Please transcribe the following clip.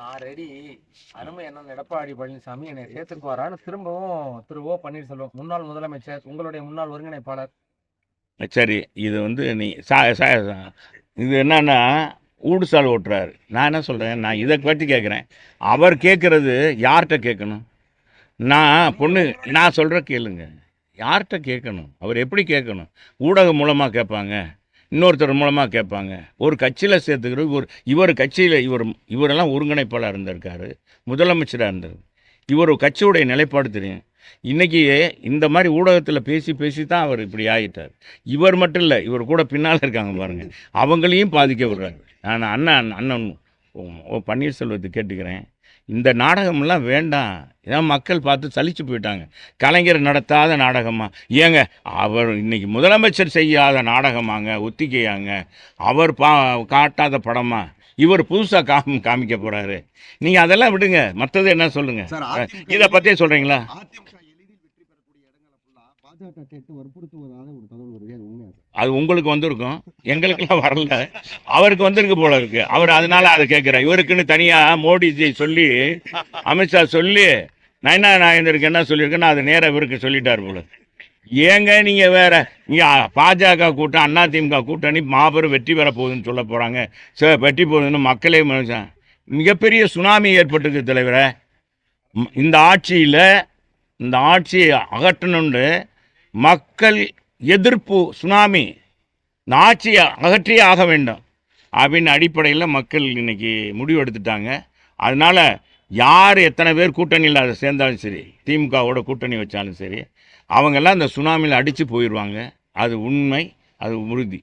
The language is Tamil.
நான் ரெடி. அருமை அண்ணன் எடப்பாடி பழனிசாமி என்னை சேர்த்துக்கு வரான்னு திரும்பவும் திரு ஓ பன்னீர்செல்வம், முன்னாள் முதலமைச்சர், உங்களுடைய முன்னாள் ஒருங்கிணைப்பாளர். சரி, இது வந்து நீ இது என்னன்னா ஊடுசால் ஓட்டுறாரு. நான் என்ன சொல்கிறேன், நான் இதை பற்றி கேட்குறேன். அவர் கேட்குறது யார்கிட்ட கேட்கணும்? நான் சொல்கிற கேளுங்க. யார்கிட்ட கேட்கணும்? அவர் எப்படி கேட்கணும்? ஊடகம் மூலமாக கேட்பாங்க, இன்னொருத்தர் மூலமாக கேட்பாங்க. ஒரு கட்சியில் சேர்த்துக்கிற இவர் கட்சியில் இவரெல்லாம் ஒருங்கிணைப்பாளர் இருந்திருக்காரு, முதலமைச்சராக இருந்தார். இவர் கட்சியுடைய நிலைப்பாடு தெரியும். இன்றைக்கி இந்த மாதிரி ஊடகத்தில் பேசி தான் அவர் இப்படி ஆகிட்டார். இவர் மட்டும் இல்லை, இவர் கூட பின்னால் இருக்காங்க பாருங்கள், அவங்களையும் பாதிக்க விடுறாங்க. நான் அண்ணன் ஓ பன்னீர்செல்வத்தை கேட்டுக்கிறேன், இந்த நாடகம்லாம் வேண்டாம். இதான் மக்கள் பார்த்து சலிச்சு போயிட்டாங்க. கலைஞர் நடத்தாத நாடகமா? ஏங்க, அவர் இன்னைக்கு முதலமைச்சர் செய்யாத நாடகமாங்க, ஒத்திகையாங்க, அவர் காட்டாத படமா இவர் புதுசாக காமிக்க போகிறாரு. நீங்கள் அதெல்லாம் விடுங்க, மற்றது என்ன சொல்லுங்கள். இதை பற்றியே சொல்கிறீங்களா? அது உங்களுக்கு வந்திருக்கும், எங்களுக்கெல்லாம் வரல. அவருக்கு வந்திருக்கு போல இருக்கு. அவர் அதனால அதை கேட்குறேன். இவருக்குன்னு தனியாக மோடிஜி சொல்லி, அமித்ஷா சொல்லி, நயனா நாகேந்திரருக்கு என்ன சொல்லியிருக்கேன்னு அதை நேராக இவருக்கு சொல்லிட்டார் போல. ஏங்க நீங்கள் வேற இங்கே பாஜக கூட்டம், அதிமுக கூட்டணி மாபெரும் வெற்றி பெற போகுதுன்னு சொல்ல போகிறாங்க. வெற்றி போகுதுன்னு மக்களே மிகப்பெரிய சுனாமி ஏற்பட்டுருக்கு தலைவரை. இந்த ஆட்சியை அகற்றணுன்னு மக்கள் எதிர்ப்பு சுனாமி, இந்த ஆட்சியை அகற்றியே ஆக வேண்டும் அப்படின்னு அடிப்படையில் மக்கள் இன்னைக்கு முடிவு எடுத்துட்டாங்க. அதனால் யார் எத்தனை பேர் கூட்டணியில் அதை சேர்ந்தாலும் சரி, திமுகவோட கூட்டணி வச்சாலும் சரி, அவங்கெல்லாம் இந்த சுனாமியில் அடித்து போயிடுவாங்க. அது உண்மை, அது உறுதி.